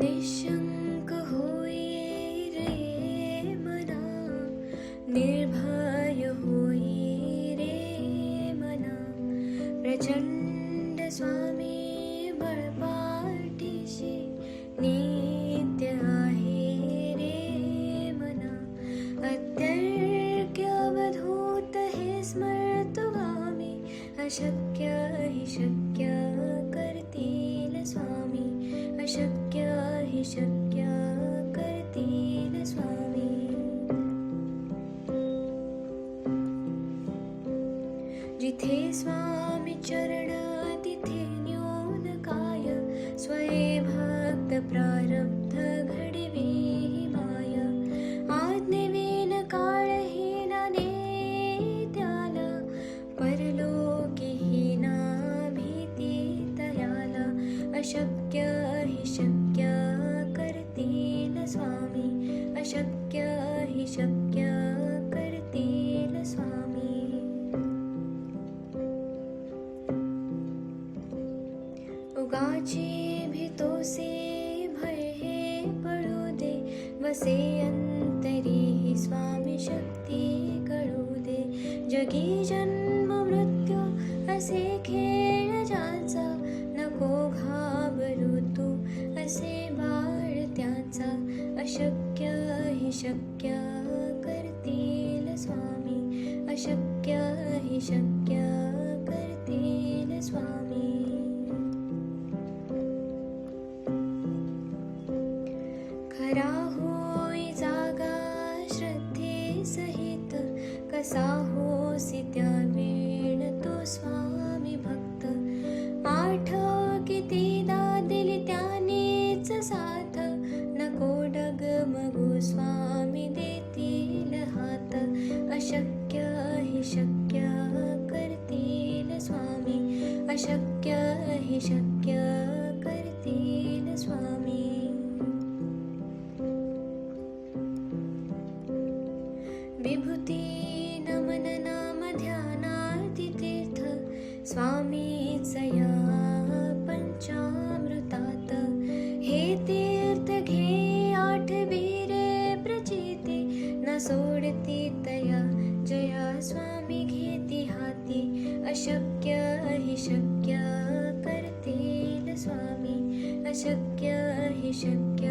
निशंक होई रे मना, निर्भय होई रे मना, प्रचंड स्वामी बळपाठीशी नित्य आहे रे मना. अत्यर्क्य अवधूत हे स्मर्तुगामी, अशक्य हि शक्य करतील स्वामी, अशक्य हि शक्य करतील स्वामी. जिथे स्वामी चरण तिथे न्यून काय, स्वये भक्त प्रारब्ध घडवी माय. आज्ञेविन काळहीना नेत्याला, परलोकीहीना भीती तयाला. अशक्य हि शक्य करतील स्वामी, अशक्य हि शक्य करतील स्वामी. उगाची भीतोसे भय हे पडू दे, वसे अंतरी ही स्वामी शक्ती कळू दे. जगी जन्म मृत्यू असे खेळ ज्याचा, नको घाबरू तू असे बाळ त्याचा. अशक्य हि शक्य करतील स्वामी, अशक्य हि शक्य करतील स्वामी. खरा होई जागा श्रद्धे सहित, कसा होसी त्या वेळ तो स्वामी भक्त. आठव कितीदा दिली त्यानेच साथ, नको डगमगू स्वामी देतील हात. अशक्य हि शक्य करतील स्वामी, अशक्य हि शक्य करतील स्वामी. विभूती नमन नाम ध्यानार्ती तीर्थ, स्वामीच या पंचामृतात. हे तीर्थ घे आठवी रे प्रचिती, न सोडती तया जया स्वामी घेती हाती. अशक्य हि शक्य करतील स्वामी, अशक्य हि शक्य